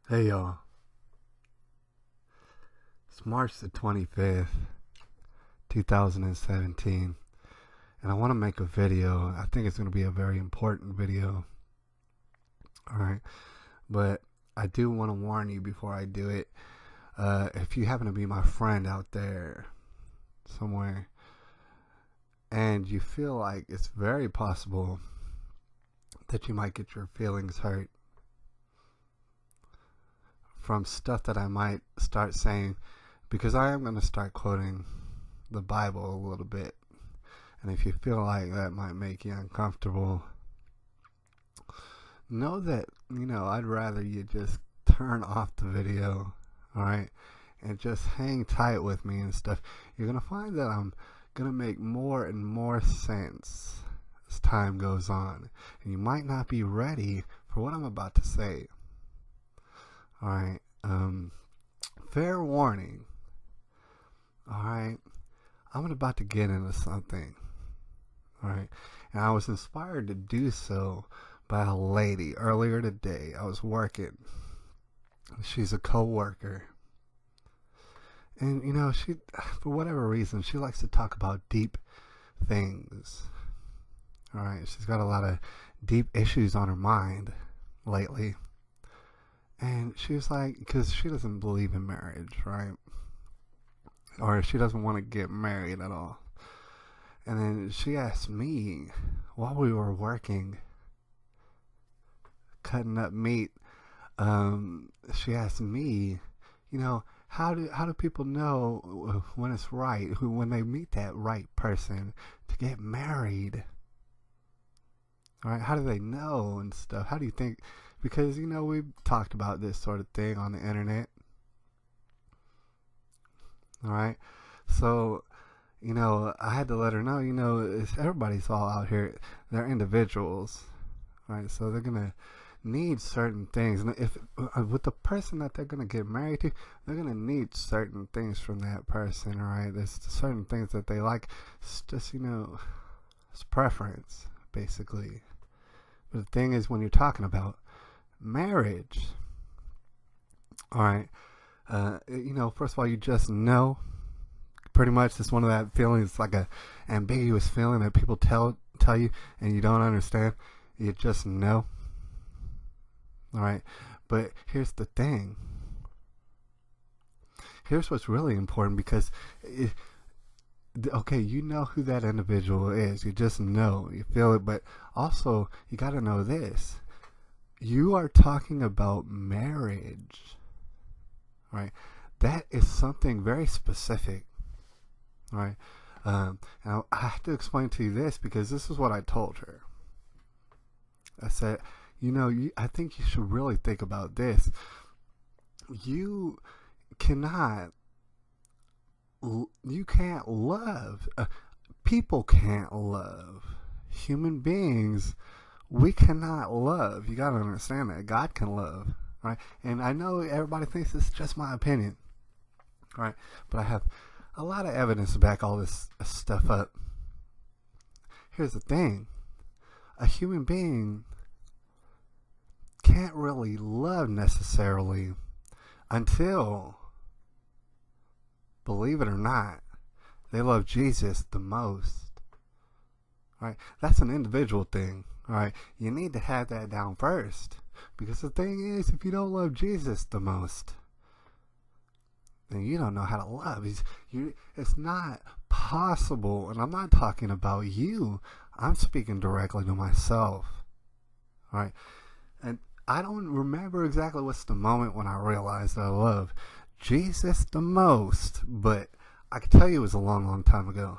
Hey y'all, it's March the 25th, 2017, and I want to make a video. I think it's going to be a very important video, alright? But I do want to warn you before I do it. If you happen to be my friend out there somewhere, and you feel like it's very possible that you might get your feelings hurt from stuff that I might start saying, because I am going to start quoting the Bible a little bit. And if you feel like that might make you uncomfortable, know that, I'd rather you just turn off the video, alright? And just hang tight with me and stuff. You're going to find that I'm going to make more and more sense as time goes on. And you might not be ready for what I'm about to say. Alright, fair warning. Alright, I'm about to get into something. Alright, and I was inspired to do so by a lady earlier today. I was working. She's a co-worker. And, she, for whatever reason, she likes to talk about deep things. Alright, she's got a lot of deep issues on her mind lately. And she was like, because she doesn't believe in marriage, right? Or she doesn't want to get married at all. And then she asked me, while we were working, cutting up meat, she asked me, how do people know when it's right, when they meet that right person to get married? All right, how do they know and stuff? How do you think? Because, we've talked about this sort of thing on the internet. All right. So, I had to let her know, everybody's all out here. They're individuals. All right. So they're going to need certain things. And if with the person that they're going to get married to, they're going to need certain things from that person. All right. There's certain things that they like. It's just, it's preference, basically. But the thing is, when you're talking about marriage, all right, first of all, you just know. Pretty much, it's one of that feelings. It's like a ambiguous feeling that people tell you, and you don't understand. You just know. All right, but here's the thing. Here's what's really important, because okay, you know who that individual is. You just know. You feel it, but also you got to know this. You are talking about marriage, right? That is something very specific, right? Now I have to explain to you this, because this is what I told her. I said, I think you should really think about this. You can't love. People can't love. Human beings, we cannot love. You gotta understand that. God can love, right? And I know everybody thinks it's just my opinion, right? But I have a lot of evidence to back all this stuff up. Here's the thing. A human being can't really love necessarily until, believe it or not, they love Jesus the most. Right? That's an individual thing. All right, you need to have that down first, because the thing is, if you don't love Jesus the most, then you don't know how to love. It's not possible, and I'm not talking about you. I'm speaking directly to myself. All right, and I don't remember exactly what's the moment when I realized that I love Jesus the most, but I can tell you it was a long, long time ago.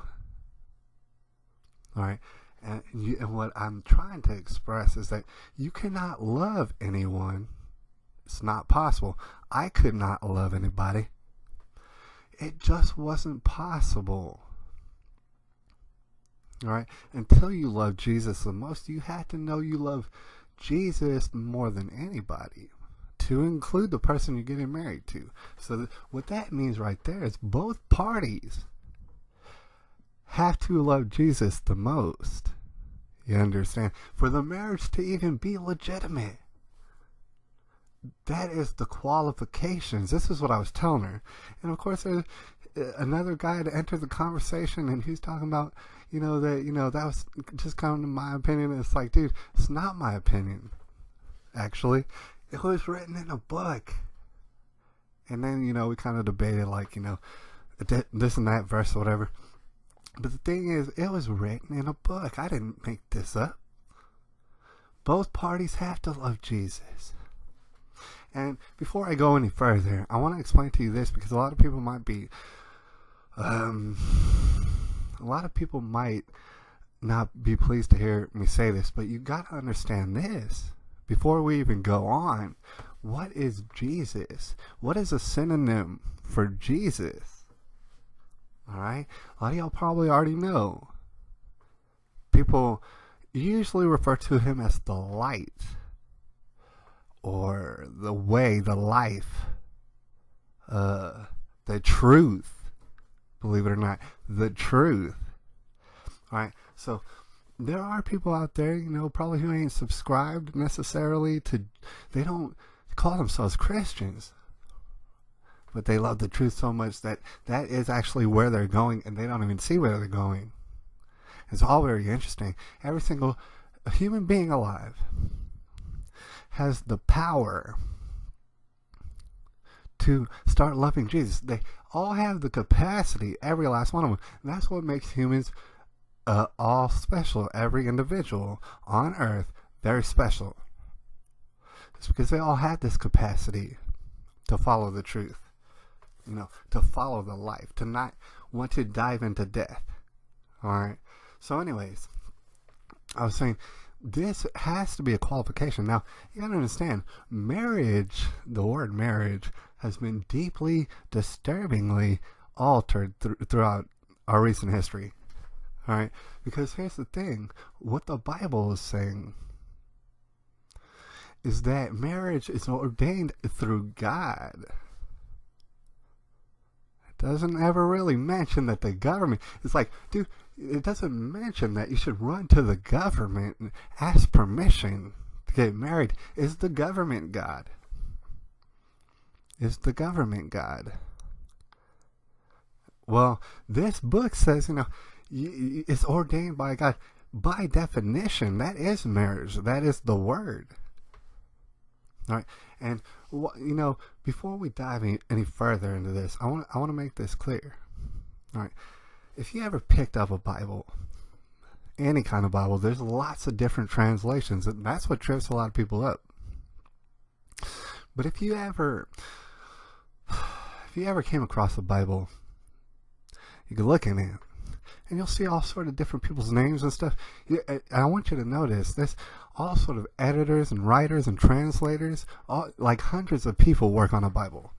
All right. And what I'm trying to express is that you cannot love anyone. It's not possible. I could not love anybody. It just wasn't possible. All right. Until you love Jesus the most, you have to know you love Jesus more than anybody, to include the person you're getting married to. So what that means right there is both parties have to love Jesus the most. You understand? For the marriage to even be legitimate. that is the qualifications. This is what I was telling her. And of course, there's another guy to enter the conversation, and he's talking about, that was just kind of my opinion. And it's like, dude, it's not my opinion, actually. It was written in a book. And then, we kind of debated, like, this and that verse or whatever. But the thing is, it was written in a book. I didn't make this up. Both parties have to love Jesus. And before I go any further, I want to explain to you this, because a lot of people might be, a lot of people might not be pleased to hear me say this, but you got to understand this. Before we even go on, what is Jesus? What is a synonym for Jesus? Alright? A lot of y'all probably already know. People usually refer to him as the light, or the way, the life, the truth. Believe it or not, the truth. Alright? So there are people out there, probably who ain't subscribed necessarily to, they don't call themselves Christians, but they love the truth so much that is actually where they're going, and they don't even see where they're going. It's all very interesting. Every single human being alive has the power to start loving Jesus. They all have the capacity, every last one of them. And that's what makes humans all special. Every individual on earth, very special. It's because they all have this capacity to follow the truth, to follow the life, to not want to dive into death. Alright? So anyways, I was saying, this has to be a qualification. Now, you gotta understand, marriage, the word marriage, has been deeply, disturbingly altered throughout our recent history. Alright? Because here's the thing, what the Bible is saying is that marriage is ordained through God. It doesn't ever really mention that the government, it's like, dude, it doesn't mention that you should run to the government and ask permission to get married. Is the government God? Is the government God? Well, this book says, it's ordained by God. By definition, that is marriage. That is the word. All right, and before we dive any further into this, I want to make this clear. All right, if you ever picked up a Bible, any kind of Bible, there's lots of different translations, and that's what trips a lot of people up. But if you ever came across a Bible, you could look in it, and you'll see all sort of different people's names and stuff. I want you to notice this. All sort of editors and writers and translators, like hundreds of people work on a Bible.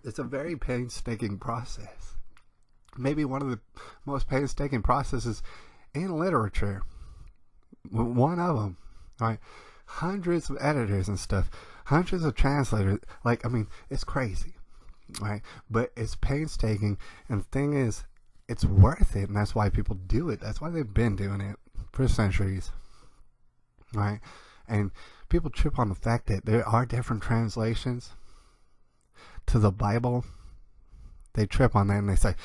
It's a very painstaking process. Maybe one of the most painstaking processes in literature. One of them. All right, hundreds of editors and stuff, hundreds of translators. It's crazy. Right, but it's painstaking, and the thing is, it's worth it, and that's why people do it. That's why they've been doing it for centuries. Right, and people trip on the fact that there are different translations to the Bible. They trip on that, and they say,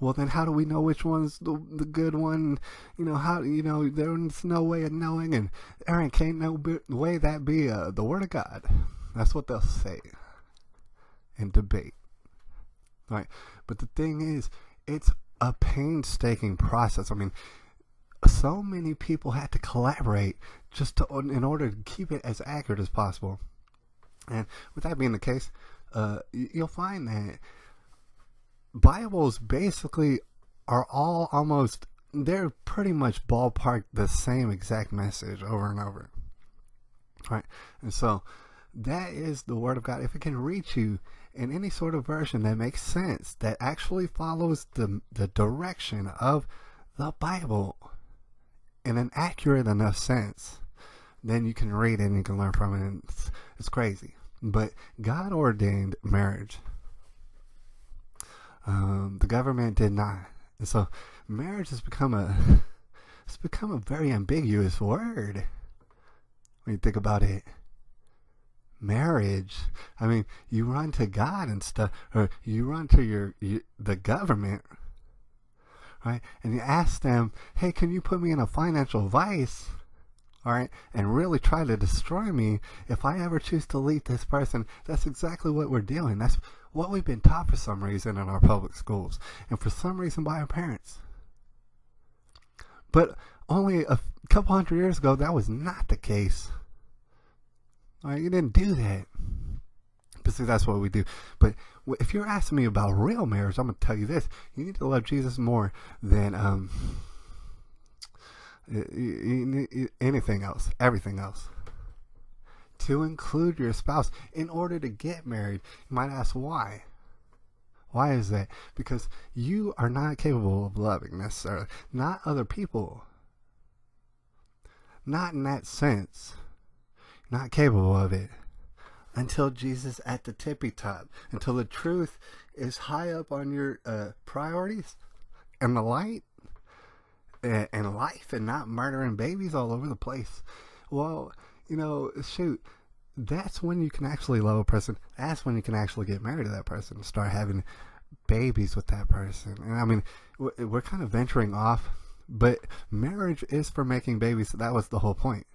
well, then how do we know which one's the good one? There's no way of knowing, and there can't no way that be the Word of God. That's what they'll say. And debate, right? But the thing is, it's a painstaking process. So many people had to collaborate in order to keep it as accurate as possible. And with that being the case, you'll find that Bibles basically are all they're pretty much ballpark the same exact message over and over, right? And so that is the Word of God. If it can reach you in any sort of version that makes sense, that actually follows the direction of the Bible in an accurate enough sense, then you can read it and you can learn from it, and it's crazy. But God ordained marriage. The government did not. And so marriage has become a very ambiguous word. when you think about it. Marriage, I mean, you run to God and stuff, or you run to the government, right? And you ask them, hey, can you put me in a financial vice, all right, and really try to destroy me if I ever choose to leave this person? That's exactly what we're doing. That's what we've been taught for some reason in our public schools, and for some reason by our parents. But only a couple hundred years ago, that was not the case. All right, you didn't do that. But see, that's what we do. But if you're asking me about real marriage, I'm going to tell you this. You need to love Jesus more than anything else, everything else. To include your spouse in order to get married. You might ask why. Why is that? Because you are not capable of loving necessarily. Not other people. Not in that sense. Not capable of it. Until Jesus at the tippy top. Until the truth is high up on your priorities. And the light. And life. And not murdering babies all over the place. Well, you know, shoot. That's when you can actually love a person. That's when you can actually get married to that person and start having babies with that person. And I mean, we're kind of venturing off, but marriage is for making babies. So that was the whole point,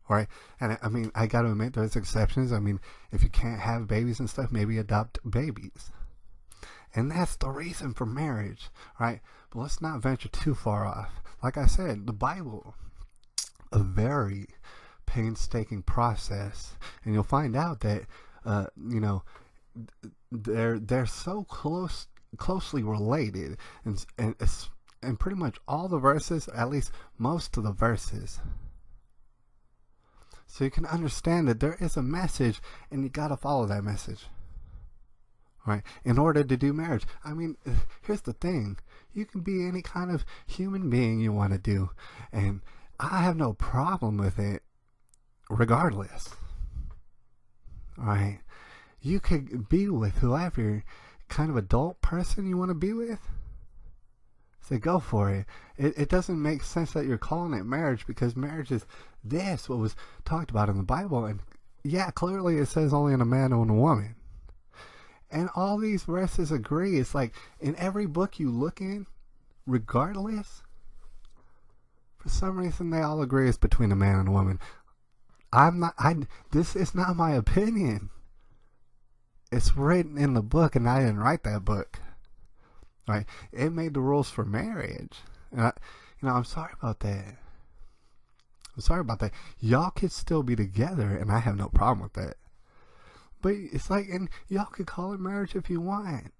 right? And I mean, I got to admit, there's exceptions. I mean, if you can't have babies and stuff, maybe adopt babies. And that's the reason for marriage, right? But let's not venture too far off. Like I said, the Bible, a very painstaking process, and you'll find out that you know, they're so closely related, and pretty much all the verses, at least most of the verses, so you can understand that there is a message, and you gotta follow that message, right? In order to do marriage. I mean, here's the thing: you can be any kind of human being you want to do, and I have no problem with it. Regardless, right? You could be with whoever kind of adult person you want to be with. So go for it. It doesn't make sense that you're calling it marriage, because marriage is this, what was talked about in the Bible. And yeah, clearly it says only in a man and a woman. And all these verses agree. It's like in every book you look in, regardless, for some reason they all agree it's between a man and a woman. This is not my opinion. It's written in the book, and I didn't write that book. Right? It made the rules for marriage. And I'm sorry about that. I'm sorry about that. Y'all could still be together, and I have no problem with that. But it's like, and y'all could call it marriage if you want.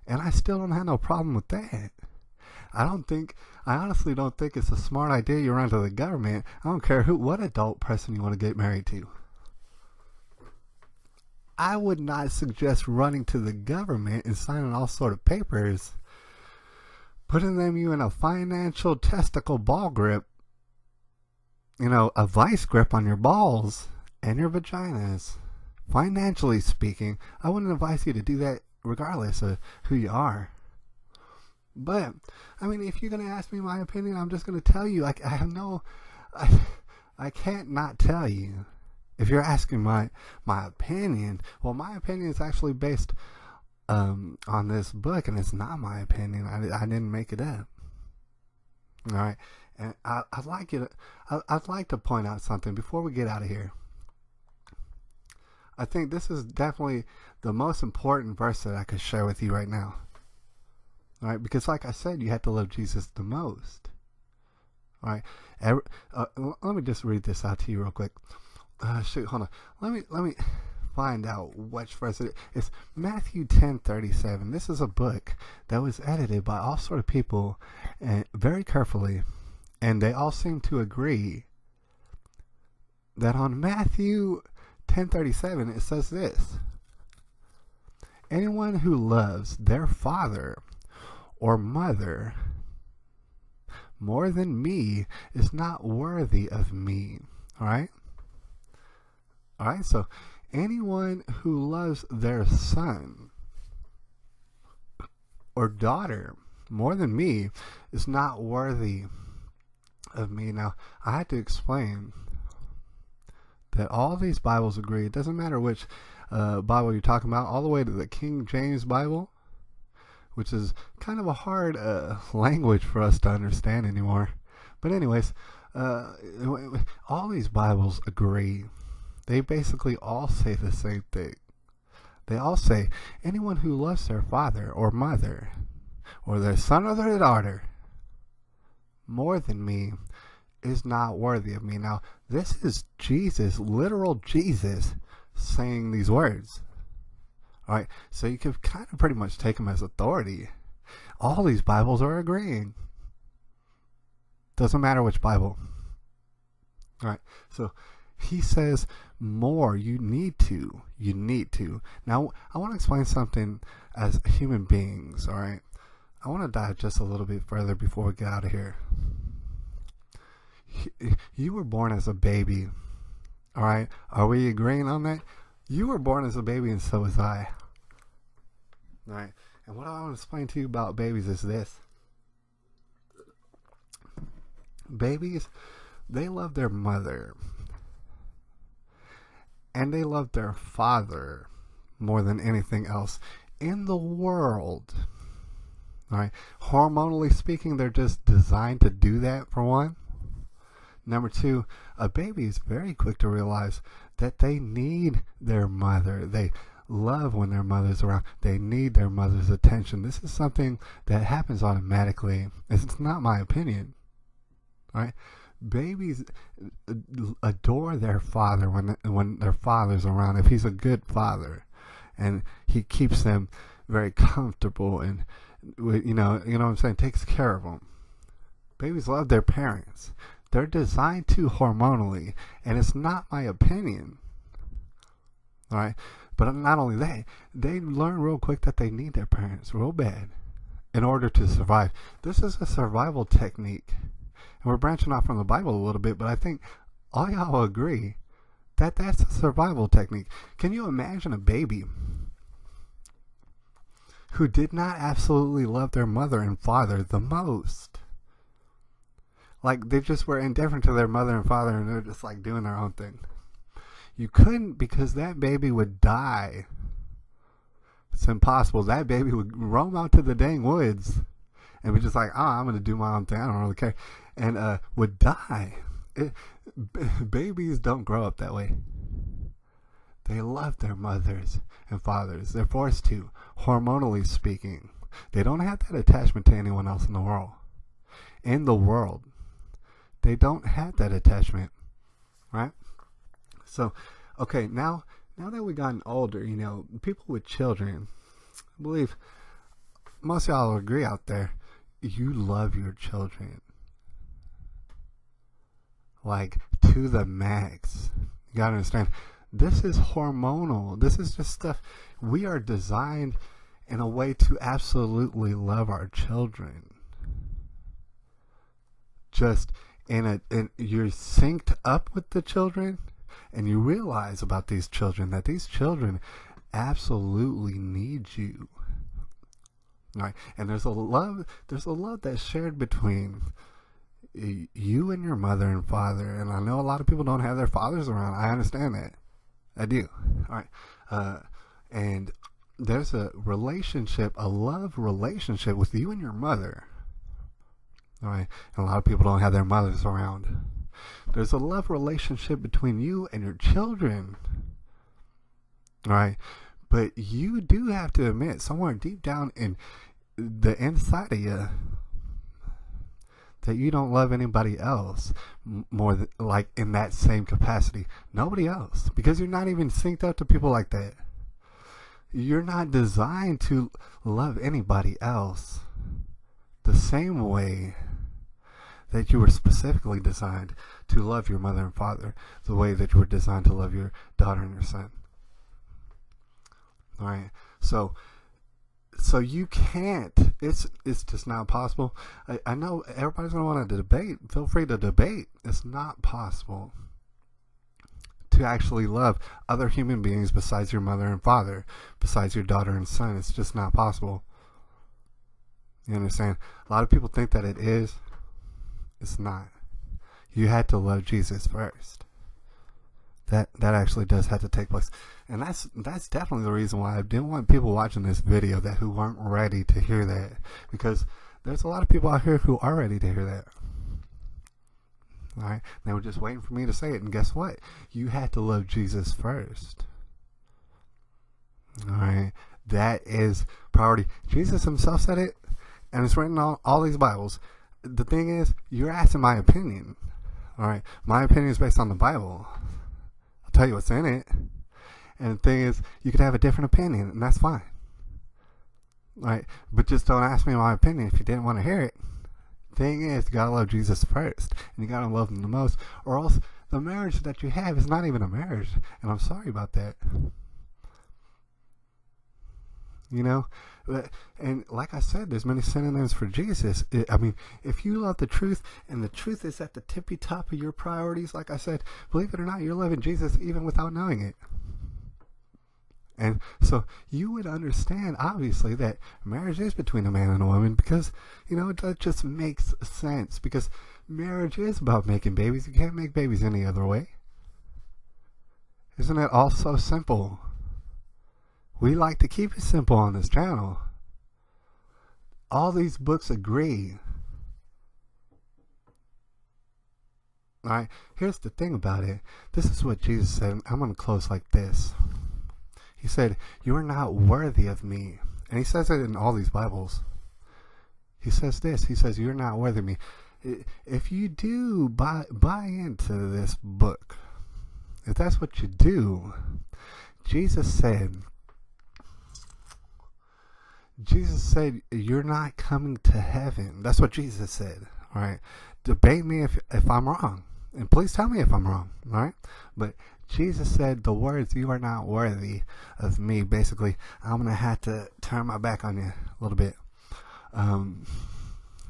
And I still don't have no problem with that. I honestly don't think it's a smart idea you run to the government. I don't care what adult person you want to get married to. I would not suggest running to the government and signing all sort of papers, putting you in a financial testicle ball grip, a vice grip on your balls and your vaginas. Financially speaking, I wouldn't advise you to do that regardless of who you are. But, I mean, if you're going to ask me my opinion, I'm just going to tell you. I can't not tell you. If you're asking my opinion, well, my opinion is actually based on this book, and it's not my opinion. I didn't make it up. All right, and I'd like to point out something before we get out of here. I think this is definitely the most important verse that I could share with you right now. All right, because like I said, you have to love Jesus the most. All right, let me just read this out to you real quick. Hold on. Let me find out which verse it is. It's Matthew 10:37. This is a book that was edited by all sort of people, and very carefully, and they all seem to agree that on Matthew 10:37 it says this: anyone who loves their father or mother more than me is not worthy of me. All right, so anyone who loves their son or daughter more than me is not worthy of me. Now, I had to explain that all these Bibles agree. It doesn't matter which Bible you're talking about, all the way to the King James Bible, which is kind of a hard language for us to understand anymore. But anyways, all these Bibles agree. They basically all say the same thing. They all say, anyone who loves their father or mother, or their son or their daughter, more than me, is not worthy of me. Now, this is Jesus, literal Jesus, saying these words. All right, so you can kind of pretty much take them as authority. All these Bibles are agreeing. Doesn't matter which Bible. All right, so he says more. You need to. Now, I want to explain something as human beings, all right? I want to dive just a little bit further before we get out of here. You were born as a baby, all right? Are we agreeing on that? You were born as a baby, and so was I. All right, and what I want to explain to you about babies is this. Babies, they love their mother, and they love their father more than anything else in the world. All right, hormonally speaking, they're just designed to do that, for one. Number two, a baby is very quick to realize that they need their mother. They love when their mother's around. They need their mother's attention. This is something that happens automatically. It's not my opinion. All right? Babies adore their father when their father's around. If he's a good father, and he keeps them very comfortable, and you know what I'm saying, takes care of them. Babies love their parents. They're designed to hormonally, and it's not my opinion. All right, but not only that, they learn real quick that they need their parents real bad in order to survive. This is a survival technique, and we're branching off from the Bible a little bit, but I think all y'all agree that that's a survival technique. Can you imagine a baby who did not absolutely love their mother and father the most? Like, they just were indifferent to their mother and father, and they're just like doing their own thing. You couldn't, because that baby would die. It's impossible. That baby would roam out to the dang woods and be just like, I'm going to do my own thing. I don't really care. And would die. Babies don't grow up that way. They love their mothers and fathers. They're forced to, hormonally speaking. They don't have that attachment to anyone else in the world. In the world. They don't have that attachment, right? So, okay, now that we've gotten older, people with children, I believe most of y'all will agree out there, you love your children. Like, to the max. You gotta understand, this is hormonal. This is just stuff. We are designed in a way to absolutely love our children. Just and you're synced up with the children, and you realize about these children that these children absolutely need you. All right, and there's a love that's shared between you and your mother and father. And I know a lot of people don't have their fathers around. I understand that. I do. All right, and there's a relationship, a love relationship with you and your mother. All right, and a lot of people don't have their mothers around. There's a love relationship between you and your children. All right, but you do have to admit, somewhere deep down in the inside of you, that you don't love anybody else more than, like, in that same capacity. Nobody else, because you're not even synced up to people like that. You're not designed to love anybody else the same way that you were specifically designed to love your mother and father, the way that you were designed to love your daughter and your son. All right, so you can't. It's just not possible. I know everybody's gonna want to debate. Feel free to debate. It's not possible to actually love other human beings besides your mother and father, besides your daughter and son. It's just not possible. You understand? A lot of people think that it is. It's not. You had to love Jesus first. That actually does have to take place, and that's definitely the reason why I didn't want people watching this video who weren't ready to hear that, because there's a lot of people out here who are ready to hear that. All right, they were just waiting for me to say it, and guess what? You had to love Jesus first. All right, that is priority. Jesus himself said it, and it's written on all these Bibles. The thing is, you're asking my opinion. All right, my opinion is based on the Bible. I'll tell you what's in it. And the thing is, you could have a different opinion, and that's fine. All right, but just don't ask me my opinion if you didn't want to hear it. Thing is, you gotta love Jesus first, and you gotta love him the most, or else the marriage that you have is not even a marriage, and I'm sorry about that. You know, and like I said, there's many synonyms for Jesus. I mean, if you love the truth, and the truth is at the tippy top of your priorities, like I said, believe it or not, you're loving Jesus even without knowing it. And so you would understand, obviously, that marriage is between a man and a woman, because, you know, that just makes sense, because marriage is about making babies. You can't make babies any other way. Isn't it all so simple? We like to keep it simple on this channel. All these books agree. All right, here's the thing about it. This is what Jesus said. I'm going to close like this. He said, you are not worthy of me. And he says it in all these Bibles. He says this. He says, you're not worthy of me. If you do buy into this book, if that's what you do, Jesus said, you're not coming to heaven. That's what Jesus said. All right. Debate me if I'm wrong. And please tell me if I'm wrong. All right. But Jesus said the words, you are not worthy of me. Basically, I'm going to have to turn my back on you a little bit.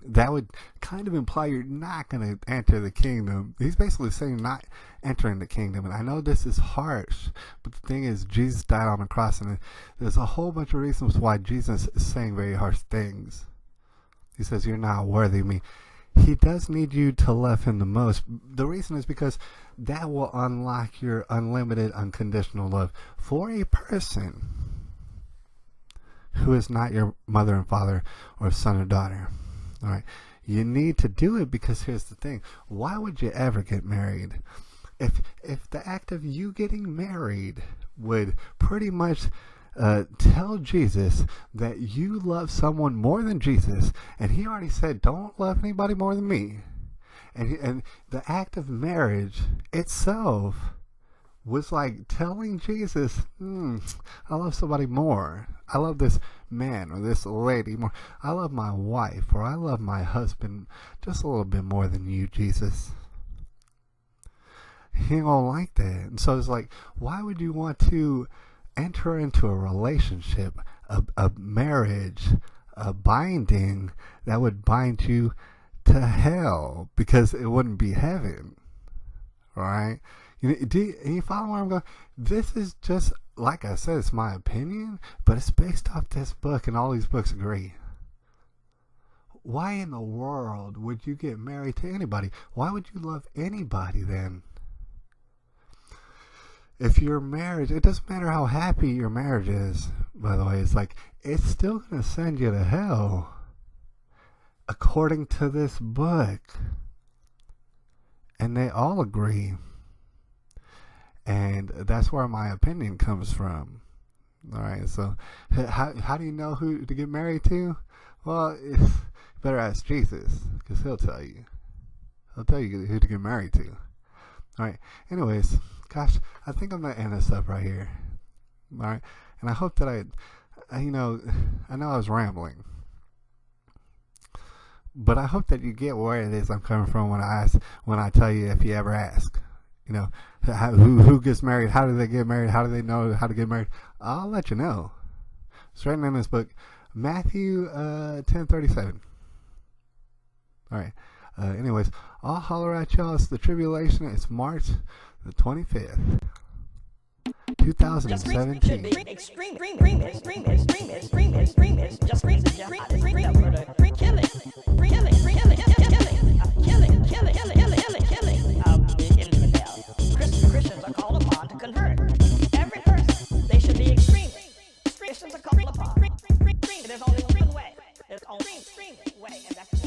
That would kind of imply you're not going to enter the kingdom. He's basically saying not entering the kingdom. And I know this is harsh, but the thing is, Jesus died on the cross, and there's a whole bunch of reasons why Jesus is saying very harsh things. He says, you're not worthy of me. He does need you to love him the most. The reason is because that will unlock your unlimited, unconditional love for a person who is not your mother and father or son or daughter. All right. You need to do it, because here's the thing. Why would you ever get married? If the act of you getting married would pretty much tell Jesus that you love someone more than Jesus, and he already said, don't love anybody more than me. And the act of marriage itself was like telling Jesus, I love somebody more. I love this man or this lady more. I love my wife, or I love my husband just a little bit more than you, Jesus. He ain't gonna like that. And so it's like, why would you want to enter into a relationship, a marriage, a binding that would bind you to hell, because it wouldn't be heaven? Right? You follow where I'm going? This is just, like I said, it's my opinion, but it's based off this book, and all these books agree. Why in the world would you get married to anybody? Why would you love anybody then? If your marriage, it doesn't matter how happy your marriage is, by the way, it's like, it's still going to send you to hell, according to this book. And they all agree. And that's where my opinion comes from. All right, so how do you know who to get married to? Well, you better ask Jesus, because he'll tell you. He'll tell you who to get married to. All right, anyways, gosh, I think I'm going to end this up right here. All right, and I hope that I know I was rambling, but I hope that you get where it is I'm coming from when I tell you, if you ever ask. You know, who gets married? How do they get married? How do they know how to get married? I'll let you know. It's written in this book, Matthew 10:37. All right. Anyways, I'll holler at y'all. It's the tribulation. It's March the 25th, 2017. Christians are called upon own stream way, and that's